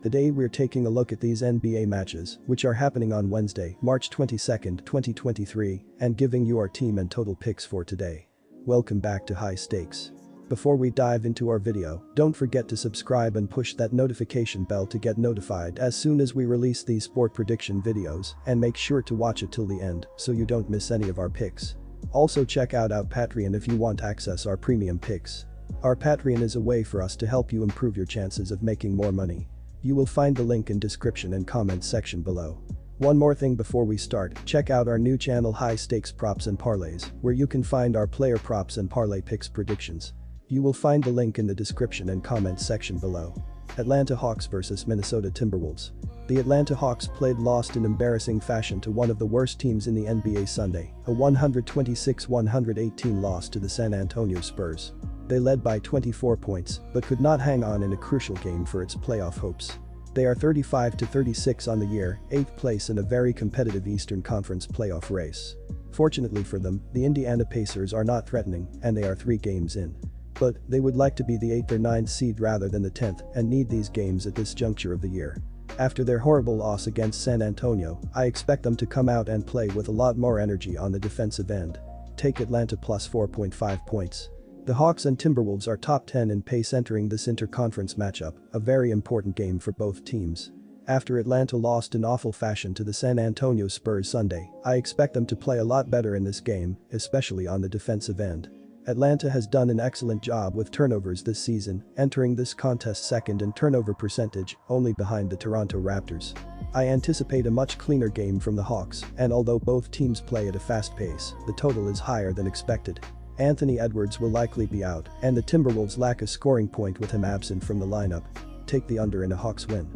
Today we're taking a look at these NBA matches, which are happening on Wednesday, March 22, 2023, and giving you our team and total picks for today. Welcome back to High Stakes. Before we dive into our video, don't forget to subscribe and push that notification bell to get notified as soon as we release these sport prediction videos, and make sure to watch it till the end so you don't miss any of our picks. Also check out our Patreon if you want to access our premium picks. Our Patreon is a way for us to help you improve your chances of making more money. You will find the link in description and comment section below. One more thing before we start, check out our new channel High Stakes Props and Parlays, where you can find our player props and parlay picks predictions. You will find the link in the description and comment section below. Atlanta Hawks vs Minnesota Timberwolves. The Atlanta Hawks lost in embarrassing fashion to one of the worst teams in the NBA Sunday, a 126-118 loss to the San Antonio Spurs. They led by 24 points, but could not hang on in a crucial game for its playoff hopes. They are 35-36 on the year, 8th place in a very competitive Eastern Conference playoff race. Fortunately for them, the Indiana Pacers are not threatening, and they are 3 games in. But they would like to be the 8th or 9th seed rather than the 10th and need these games at this juncture of the year. After their horrible loss against San Antonio, I expect them to come out and play with a lot more energy on the defensive end. Take Atlanta plus 4.5 points. The Hawks and Timberwolves are top 10 in pace entering this inter-conference matchup, a very important game for both teams. After Atlanta lost in awful fashion to the San Antonio Spurs Sunday, I expect them to play a lot better in this game, especially on the defensive end. Atlanta has done an excellent job with turnovers this season, entering this contest second in turnover percentage, only behind the Toronto Raptors. I anticipate a much cleaner game from the Hawks, and although both teams play at a fast pace, the total is higher than expected. Anthony Edwards will likely be out, and the Timberwolves lack a scoring point with him absent from the lineup. Take the under in a Hawks win.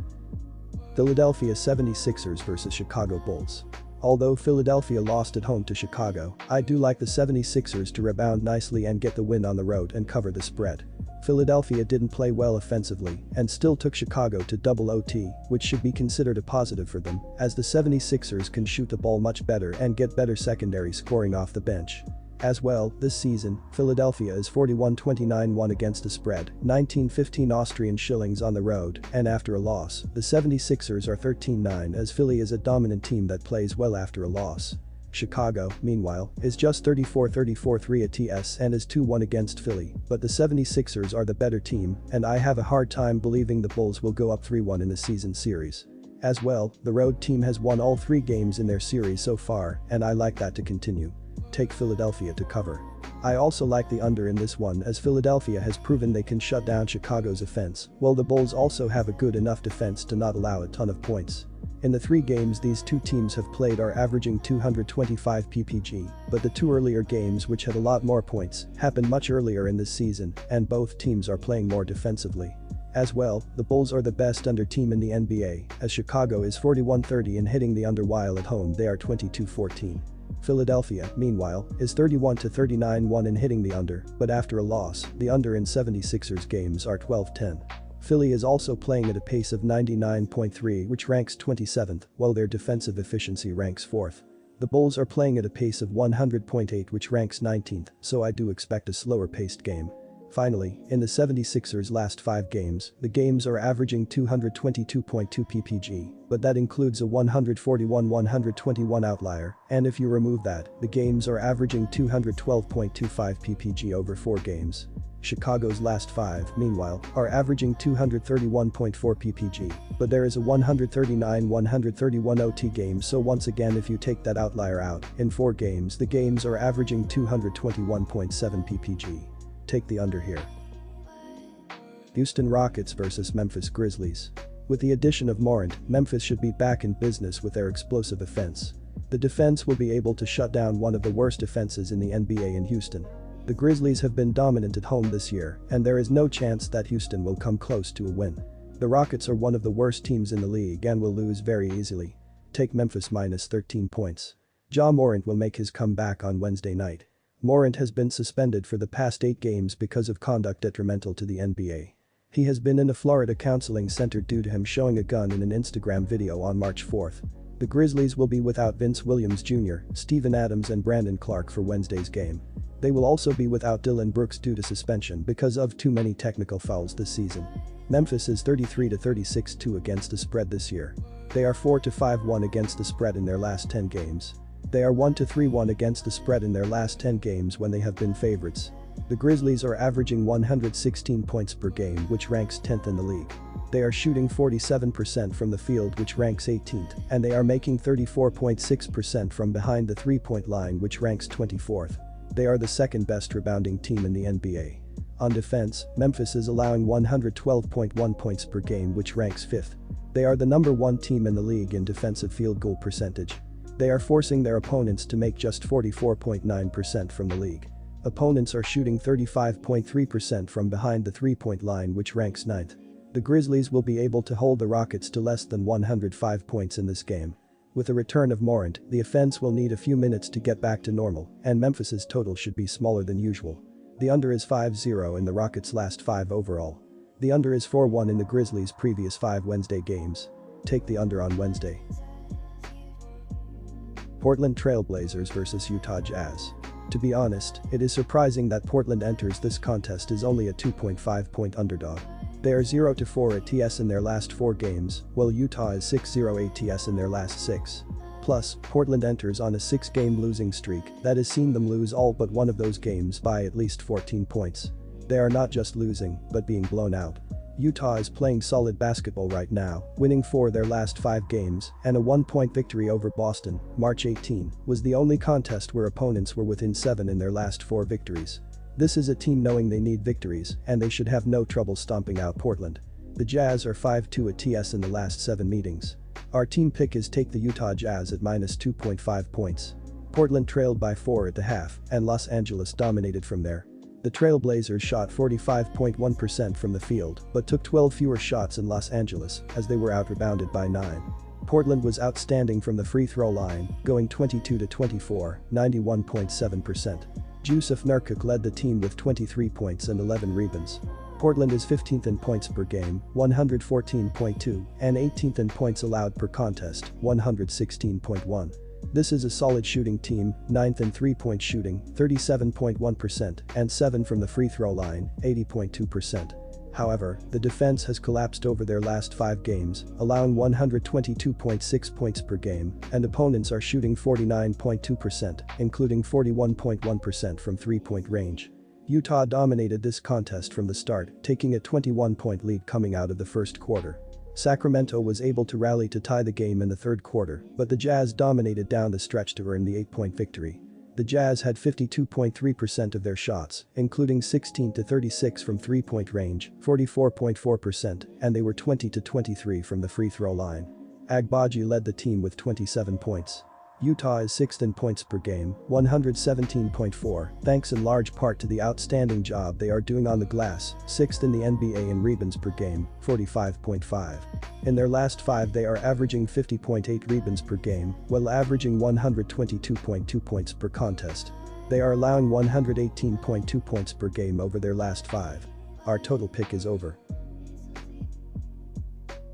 Philadelphia 76ers vs Chicago Bulls. Although Philadelphia lost at home to Chicago, I do like the 76ers to rebound nicely and get the win on the road and cover the spread. Philadelphia didn't play well offensively and still took Chicago to double OT, which should be considered a positive for them, as the 76ers can shoot the ball much better and get better secondary scoring off the bench. As well, this season, Philadelphia is 41-29-1 against the spread, 19-15 Austrian shillings on the road, and after a loss, the 76ers are 13-9 as Philly is a dominant team that plays well after a loss. Chicago, meanwhile, is just 34-33 at TS and is 2-1 against Philly, but the 76ers are the better team, and I have a hard time believing the Bulls will go up 3-1 in the season series. As well, the road team has won all 3 games in their series so far, and I like that to continue. Take Philadelphia to cover. I also like the under in this one as Philadelphia has proven they can shut down Chicago's offense, while the Bulls also have a good enough defense to not allow a ton of points. In the 3 games these two teams have played are averaging 225 ppg, but the 2 earlier games which had a lot more points happened much earlier in this season, and both teams are playing more defensively. As well, the Bulls are the best under team in the NBA, as Chicago is 41-30 in hitting the under while at home they are 22-14. Philadelphia, meanwhile, is 31-39-1 in hitting the under, but after a loss, the under in 76ers games are 12-10. Philly is also playing at a pace of 99.3 which ranks 27th, while their defensive efficiency ranks 4th. The Bulls are playing at a pace of 100.8 which ranks 19th, so I do expect a slower paced game. Finally, in the 76ers' last 5 games, the games are averaging 222.2 ppg, but that includes a 141-121 outlier, and if you remove that, the games are averaging 212.25 ppg over 4 games. Chicago's last 5, meanwhile, are averaging 231.4 ppg, but there is a 139-131 OT game, so once again if you take that outlier out, in 4 games the games are averaging 221.7 ppg. Take the under here. Houston Rockets vs Memphis Grizzlies. With the addition of Morant, Memphis should be back in business with their explosive offense. The defense will be able to shut down one of the worst defenses in the NBA in Houston. The Grizzlies have been dominant at home this year, and there is no chance that Houston will come close to a win. The Rockets are one of the worst teams in the league and will lose very easily. Take Memphis minus 13 points. Ja Morant will make his comeback on Wednesday night. Morant has been suspended for the past 8 games because of conduct detrimental to the NBA. He has been in a Florida counseling center due to him showing a gun in an Instagram video on March 4th. The Grizzlies will be without Vince Williams Jr., Steven Adams and Brandon Clark for Wednesday's game. They will also be without Dillon Brooks due to suspension because of too many technical fouls this season. Memphis is 33-36-2 against the spread this year. They are 4-5-1 against the spread in their last 10 games. They are 1-3-1 against the spread in their last 10 games when they have been favorites. The Grizzlies are averaging 116 points per game, which ranks 10th in the league. They are shooting 47% from the field, which ranks 18th, and they are making 34.6% from behind the three-point line, which ranks 24th. They are the second best rebounding team in the NBA. On defense, Memphis is allowing 112.1 points per game, which ranks 5th. They are the number 1 team in the league in defensive field goal percentage. They are forcing their opponents to make just 44.9% from the league. Opponents are shooting 35.3% from behind the three-point line, which ranks 9th. The Grizzlies will be able to hold the Rockets to less than 105 points in this game. With the return of Morant, the offense will need a few minutes to get back to normal, and Memphis's total should be smaller than usual. The under is 5-0 in the Rockets' last 5 overall. The under is 4-1 in the Grizzlies' previous 5 Wednesday games. Take the under on Wednesday. Portland Trail Blazers vs Utah Jazz. To be honest, it is surprising that Portland enters this contest as only a 2.5-point underdog. They are 0-4 ATS in their last 4 games, while Utah is 6-0 ATS in their last 6. Plus, Portland enters on a 6-game losing streak that has seen them lose all but one of those games by at least 14 points. They are not just losing, but being blown out. Utah is playing solid basketball right now, winning 4 of their last 5 games, and a 1-point victory over Boston, March 18, was the only contest where opponents were within 7 in their last 4 victories. This is a team knowing they need victories, and they should have no trouble stomping out Portland. The Jazz are 5-2 ATS in the last 7 meetings. Our team pick is take the Utah Jazz at -2.5 points. Portland trailed by 4 at the half, and Los Angeles dominated from there. The Trail Blazers shot 45.1% from the field, but took 12 fewer shots in Los Angeles, as they were out-rebounded by 9. Portland was outstanding from the free throw line, going 22-24, 91.7%. Jusuf Nurkic led the team with 23 points and 11 rebounds. Portland is 15th in points per game, 114.2, and 18th in points allowed per contest, 116.1. This is a solid shooting team, 9th in three-point shooting, 37.1%, and 7 from the free throw line, 80.2%. However, the defense has collapsed over their last 5 games, allowing 122.6 points per game, and opponents are shooting 49.2%, including 41.1% from three-point range. Utah dominated this contest from the start, taking a 21-point lead coming out of the first quarter. Sacramento was able to rally to tie the game in the third quarter, but the Jazz dominated down the stretch to earn the 8-point victory. The Jazz had 52.3% of their shots, including 16-36 from three-point range, 44.4%, and they were 20-23 from the free throw line. Agbaji led the team with 27 points. Utah is 6th in points per game, 117.4, thanks in large part to the outstanding job they are doing on the glass, 6th in the NBA in rebounds per game, 45.5. In their last 5 they are averaging 50.8 rebounds per game, while averaging 122.2 points per contest. They are allowing 118.2 points per game over their last 5. Our total pick is over.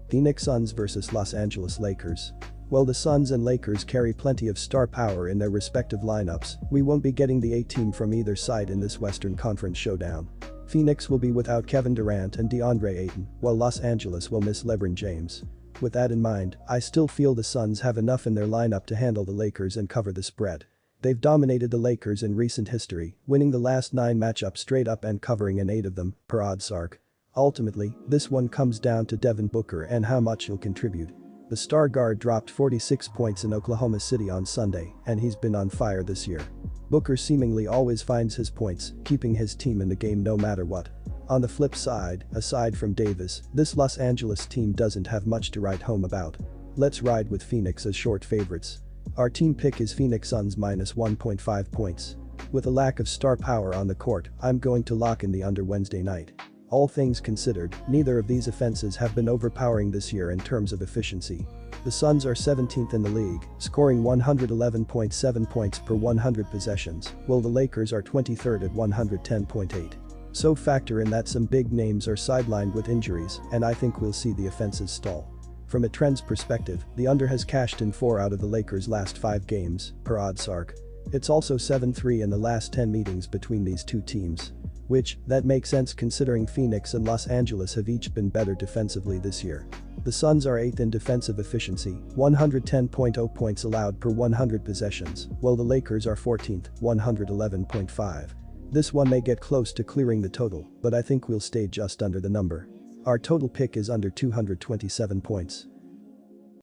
Phoenix Suns vs Los Angeles Lakers. While the Suns and Lakers carry plenty of star power in their respective lineups, we won't be getting the A-team from either side in this Western Conference showdown. Phoenix will be without Kevin Durant and DeAndre Ayton, while Los Angeles will miss LeBron James. With that in mind, I still feel the Suns have enough in their lineup to handle the Lakers and cover the spread. They've dominated the Lakers in recent history, winning the last 9 matchups straight up and covering in 8 of them, per Oddsark. Ultimately, this one comes down to Devin Booker and how much he'll contribute. The star guard dropped 46 points in Oklahoma City on Sunday, and he's been on fire this year. Booker seemingly always finds his points, keeping his team in the game no matter what. On the flip side, aside from Davis, this Los Angeles team doesn't have much to write home about. Let's ride with Phoenix as short favorites. Our team pick is Phoenix Suns -1.5 points. With a lack of star power on the court, I'm going to lock in the under Wednesday night. All things considered, neither of these offenses have been overpowering this year in terms of efficiency. The Suns are 17th in the league, scoring 111.7 points per 100 possessions, while the Lakers are 23rd at 110.8. So factor in that some big names are sidelined with injuries, and I think we'll see the offenses stall. From a trends perspective, the under has cashed in 4 out of the Lakers' last 5 games, per Oddsark. It's also 7-3 in the last 10 meetings between these two teams. That makes sense considering Phoenix and Los Angeles have each been better defensively this year. The Suns are 8th in defensive efficiency, 110.0 points allowed per 100 possessions, while the Lakers are 14th, 111.5. This one may get close to clearing the total, but I think we'll stay just under the number. Our total pick is under 227 points.